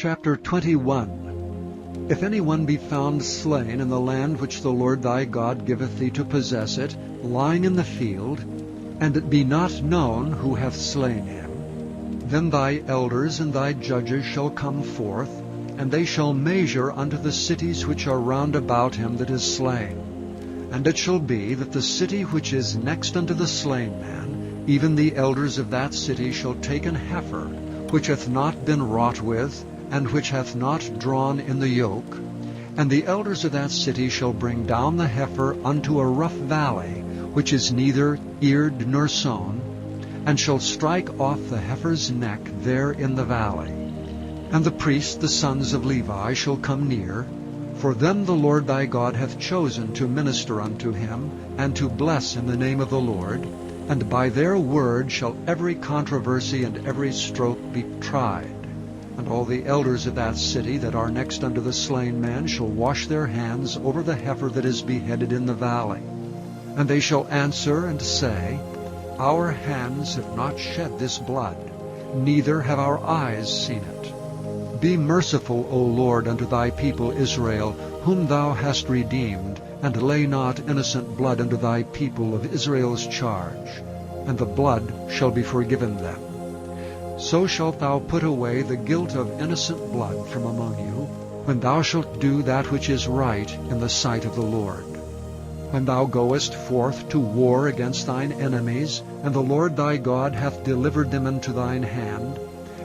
Chapter 21. If any one be found slain in the land which the Lord thy God giveth thee to possess it, lying in the field, and it be not known who hath slain him, then thy elders and thy judges shall come forth, and they shall measure unto the cities which are round about him that is slain. And it shall be that the city which is next unto the slain man, even the elders of that city shall take an heifer, which hath not been wrought with, and which hath not drawn in the yoke. And the elders of that city shall bring down the heifer unto a rough valley, which is neither eared nor sown, and shall strike off the heifer's neck there in the valley. And the priests, the sons of Levi, shall come near, for them the Lord thy God hath chosen to minister unto him, and to bless in the name of the Lord, and by their word shall every controversy and every stroke be tried. And all the elders of that city that are next unto the slain man shall wash their hands over the heifer that is beheaded in the valley. And they shall answer and say, Our hands have not shed this blood, neither have our eyes seen it. Be merciful, O Lord, unto thy people Israel, whom thou hast redeemed, and lay not innocent blood unto thy people of Israel's charge, and the blood shall be forgiven them. So shalt thou put away the guilt of innocent blood from among you, when thou shalt do that which is right in the sight of the Lord. When thou goest forth to war against thine enemies, and the Lord thy God hath delivered them into thine hand,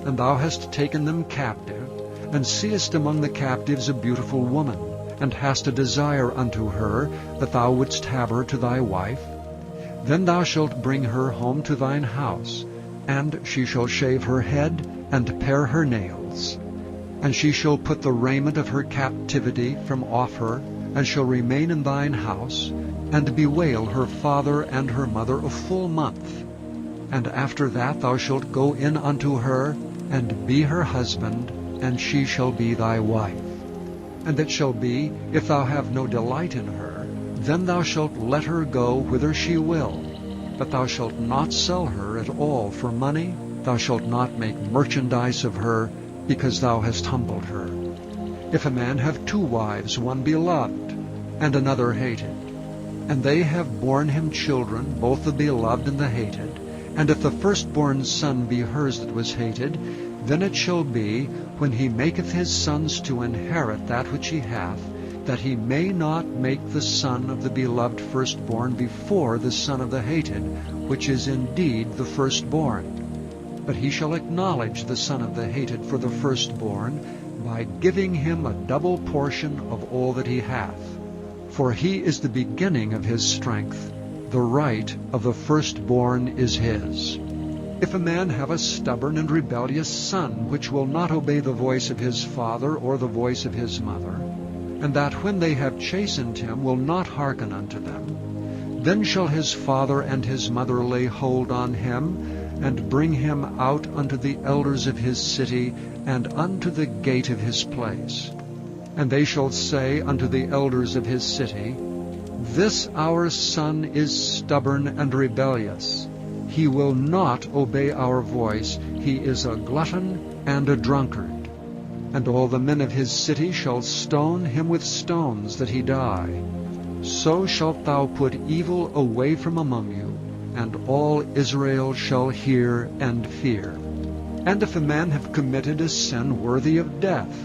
and thou hast taken them captive, and seest among the captives a beautiful woman, and hast a desire unto her, that thou wouldst have her to thy wife, then thou shalt bring her home to thine house, and she shall shave her head, and pare her nails. And she shall put the raiment of her captivity from off her, and shall remain in thine house, and bewail her father and her mother a full month. And after that thou shalt go in unto her, and be her husband, and she shall be thy wife. And it shall be, if thou have no delight in her, then thou shalt let her go whither she will. But thou shalt not sell her at all for money, thou shalt not make merchandise of her, because thou hast humbled her. If a man have two wives, one beloved, and another hated, and they have borne him children, both the beloved and the hated, and if the firstborn son be hers that was hated, then it shall be, when he maketh his sons to inherit that which he hath, that he may not make the son of the beloved firstborn before the son of the hated, which is indeed the firstborn. But he shall acknowledge the son of the hated for the firstborn, by giving him a double portion of all that he hath. For he is the beginning of his strength, the right of the firstborn is his. If a man have a stubborn and rebellious son, which will not obey the voice of his father or the voice of his mother, and that when they have chastened him will not hearken unto them, then shall his father and his mother lay hold on him, and bring him out unto the elders of his city, and unto the gate of his place. And they shall say unto the elders of his city, This our son is stubborn and rebellious. He will not obey our voice. He is a glutton and a drunkard. And all the men of his city shall stone him with stones, that he die. So shalt thou put evil away from among you, and all Israel shall hear and fear. And if a man have committed a sin worthy of death,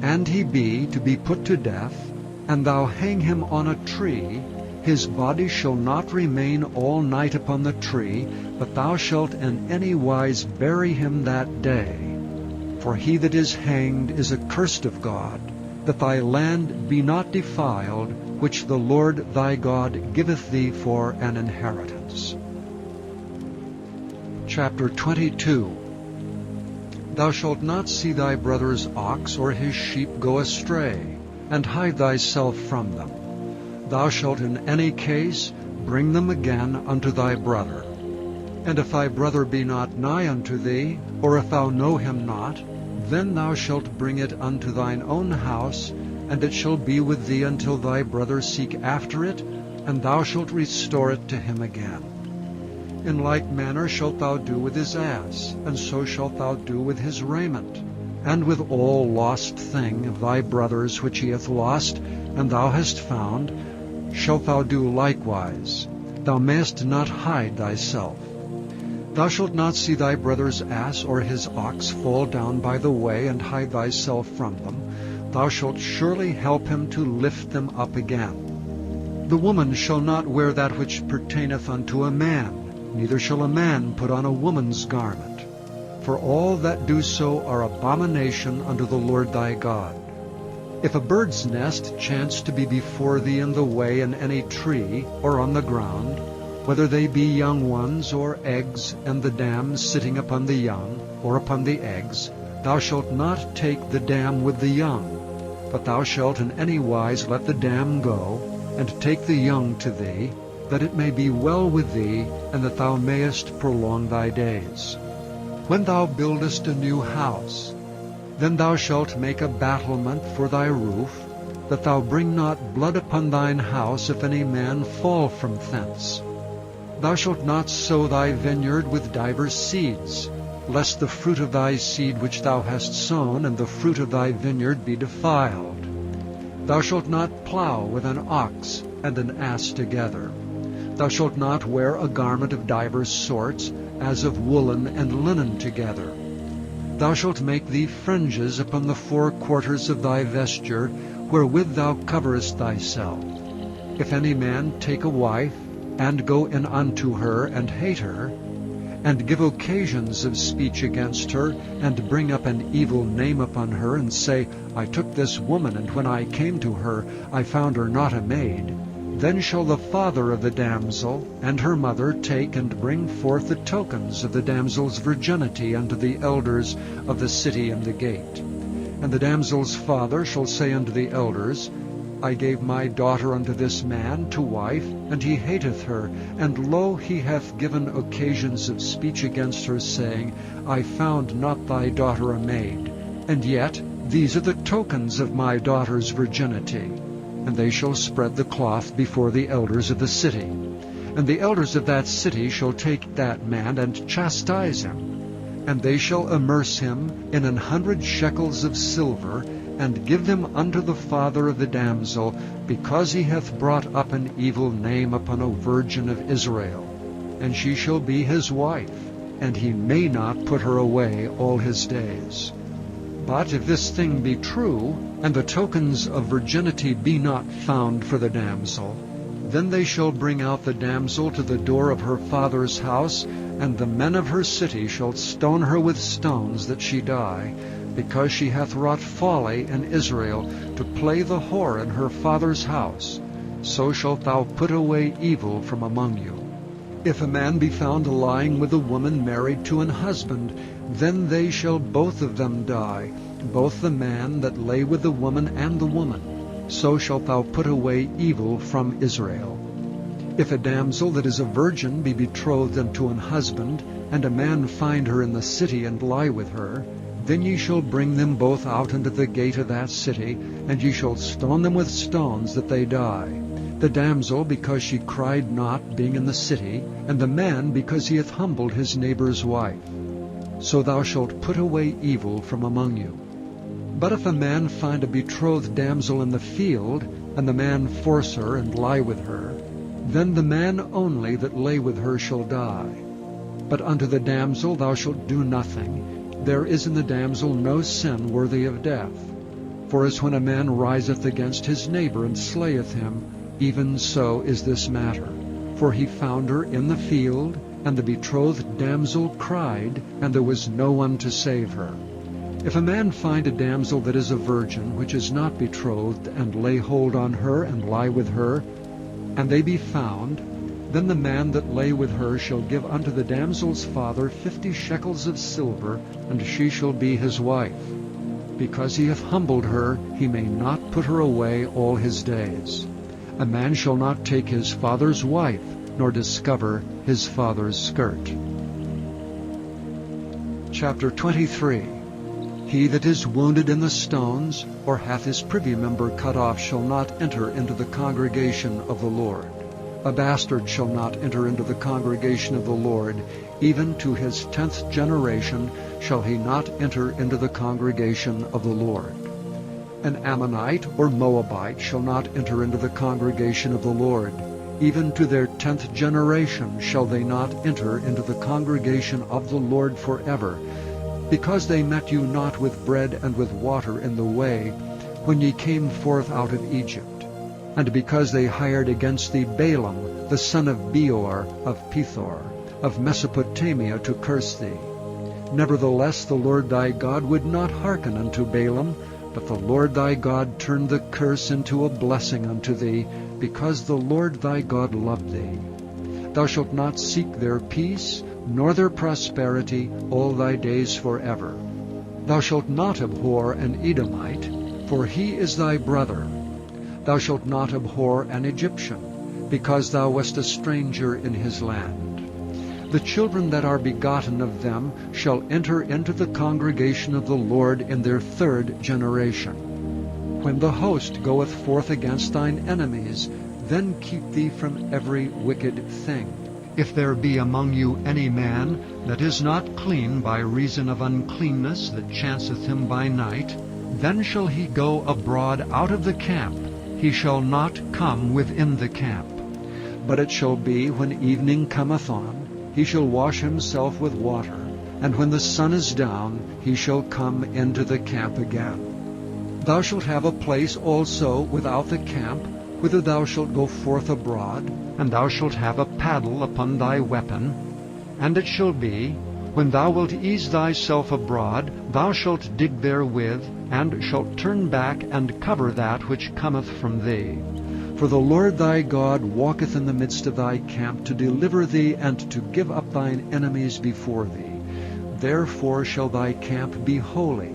and he be to be put to death, and thou hang him on a tree, his body shall not remain all night upon the tree, but thou shalt in any wise bury him that day. For he that is hanged is accursed of God, that thy land be not defiled, which the Lord thy God giveth thee for an inheritance. Chapter 22. Thou shalt not see thy brother's ox or his sheep go astray, and hide thyself from them. Thou shalt in any case bring them again unto thy brother. And if thy brother be not nigh unto thee, or if thou know him not, then thou shalt bring it unto thine own house, and it shall be with thee until thy brother seek after it, and thou shalt restore it to him again. In like manner shalt thou do with his ass, and so shalt thou do with his raiment. and with all lost thing of thy brothers which he hath lost, and thou hast found, shalt thou do likewise. Thou mayest not hide thyself. Thou shalt not see thy brother's ass or his ox fall down by the way, and hide thyself from them. Thou shalt surely help him to lift them up again. The woman shall not wear that which pertaineth unto a man, neither shall a man put on a woman's garment. For all that do so are abomination unto the Lord thy God. If a bird's nest chance to be before thee in the way in any tree, or on the ground, whether they be young ones or eggs, and the dam sitting upon the young, or upon the eggs, thou shalt not take the dam with the young, but thou shalt in any wise let the dam go, and take the young to thee, that it may be well with thee, and that thou mayest prolong thy days. When thou buildest a new house, then thou shalt make a battlement for thy roof, that thou bring not blood upon thine house if any man fall from thence. Thou shalt not sow thy vineyard with divers seeds, lest the fruit of thy seed which thou hast sown and the fruit of thy vineyard be defiled. Thou shalt not plow with an ox and an ass together. Thou shalt not wear a garment of divers sorts, as of woolen and linen together. Thou shalt make thee fringes upon the four quarters of thy vesture, wherewith thou coverest thyself. If any man take a wife, and go in unto her, and hate her, and give occasions of speech against her, and bring up an evil name upon her, and say, I took this woman, and when I came to her, I found her not a maid, then shall the father of the damsel and her mother take and bring forth the tokens of the damsel's virginity unto the elders of the city and the gate. And the damsel's father shall say unto the elders, I gave my daughter unto this man to wife, and he hateth her, and lo, he hath given occasions of speech against her, saying, I found not thy daughter a maid. And yet these are the tokens of my daughter's virginity. And they shall spread the cloth before the elders of the city. And the elders of that city shall take that man and chastise him. And they shall immerse him in 100 shekels of silver, and give them unto the father of the damsel, because he hath brought up an evil name upon a virgin of Israel. And she shall be his wife, and he may not put her away all his days. But if this thing be true, and the tokens of virginity be not found for the damsel, then they shall bring out the damsel to the door of her father's house, and the men of her city shall stone her with stones that she die, because she hath wrought folly in Israel, to play the whore in her father's house. So shalt thou put away evil from among you. If a man be found lying with a woman married to an husband, then they shall both of them die, both the man that lay with the woman and the woman. So shalt thou put away evil from Israel. If a damsel that is a virgin be betrothed unto an husband, and a man find her in the city and lie with her, then ye shall bring them both out unto the gate of that city, and ye shall stone them with stones that they die. The damsel because she cried not, being in the city, and the man because he hath humbled his neighbor's wife. So thou shalt put away evil from among you. But if a man find a betrothed damsel in the field, and the man force her and lie with her, then the man only that lay with her shall die. But unto the damsel thou shalt do nothing. There is in the damsel no sin worthy of death. For as when a man riseth against his neighbor and slayeth him, even so is this matter. For he found her in the field, and the betrothed damsel cried, and there was no one to save her. If a man find a damsel that is a virgin, which is not betrothed, and lay hold on her, and lie with her, and they be found, then the man that lay with her shall give unto the damsel's father 50 shekels of silver, and she shall be his wife. Because he hath humbled her, he may not put her away all his days. A man shall not take his father's wife, nor discover his father's skirt. Chapter 23. He that is wounded in the stones, or hath his privy member cut off, shall not enter into the congregation of the Lord. A bastard shall not enter into the congregation of the Lord. Even to his 10th generation shall he not enter into the congregation of the Lord. An Ammonite or Moabite shall not enter into the congregation of the Lord. Even to their 10th generation shall they not enter into the congregation of the Lord forever, because they met you not with bread and with water in the way, when ye came forth out of Egypt, and because they hired against thee Balaam, the son of Beor, of Pethor, of Mesopotamia, to curse thee. Nevertheless the Lord thy God would not hearken unto Balaam, but the Lord thy God turned the curse into a blessing unto thee, because the Lord thy God loved thee. Thou shalt not seek their peace, nor their prosperity, all thy days forever. Thou shalt not abhor an Edomite, for he is thy brother. Thou shalt not abhor an Egyptian, because thou wast a stranger in his land. The children that are begotten of them shall enter into the congregation of the Lord in their 3rd generation. When the host goeth forth against thine enemies, then keep thee from every wicked thing. If there be among you any man that is not clean by reason of uncleanness that chanceth him by night, then shall he go abroad out of the camp. He shall not come within the camp. But it shall be, when evening cometh on, he shall wash himself with water, and when the sun is down, he shall come into the camp again. Thou shalt have a place also without the camp, whither thou shalt go forth abroad, and thou shalt have a paddle upon thy weapon. And it shall be, when thou wilt ease thyself abroad, thou shalt dig therewith, and shalt turn back and cover that which cometh from thee. For the Lord thy God walketh in the midst of thy camp, to deliver thee, and to give up thine enemies before thee. Therefore shall thy camp be holy,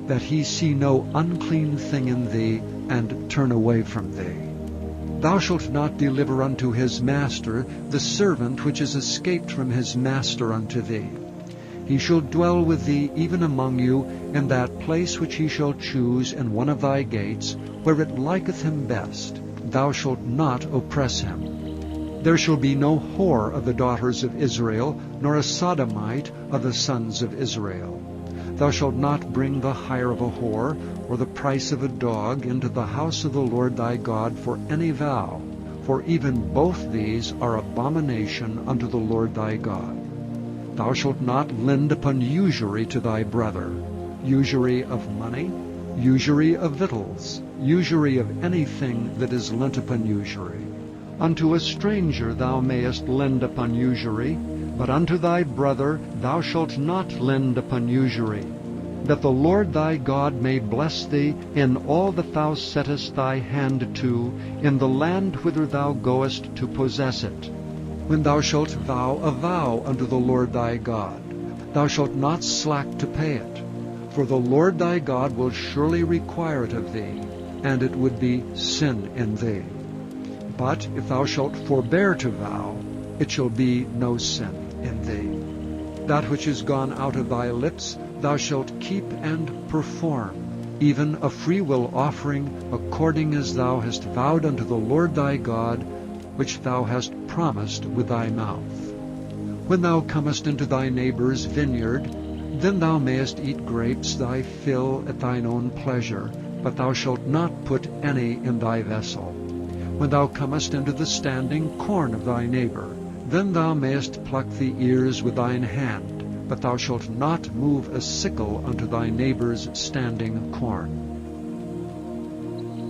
that he see no unclean thing in thee, and turn away from thee. Thou shalt not deliver unto his master the servant which is escaped from his master unto thee. He shall dwell with thee even among you in that place which he shall choose in one of thy gates, where it liketh him best. Thou shalt not oppress him. There shall be no whore of the daughters of Israel, nor a sodomite of the sons of Israel. Thou shalt not bring the hire of a whore, or the price of a dog, into the house of the Lord thy God for any vow, for even both these are abomination unto the Lord thy God. Thou shalt not lend upon usury to thy brother, usury of money, usury of victuals, usury of anything that is lent upon usury. Unto a stranger thou mayest lend upon usury, but unto thy brother thou shalt not lend upon usury, that the Lord thy God may bless thee in all that thou settest thy hand to, in the land whither thou goest to possess it. When thou shalt vow a vow unto the Lord thy God, thou shalt not slack to pay it, for the Lord thy God will surely require it of thee, and it would be sin in thee. But if thou shalt forbear to vow, it shall be no sin in thee. That which is gone out of thy lips thou shalt keep and perform, even a freewill offering, according as thou hast vowed unto the Lord thy God, which thou hast promised with thy mouth. When thou comest into thy neighbor's vineyard, then thou mayest eat grapes thy fill at thine own pleasure, but thou shalt not put any in thy vessel. When thou comest into the standing corn of thy neighbor, then thou mayest pluck the ears with thine hand, but thou shalt not move a sickle unto thy neighbor's standing corn.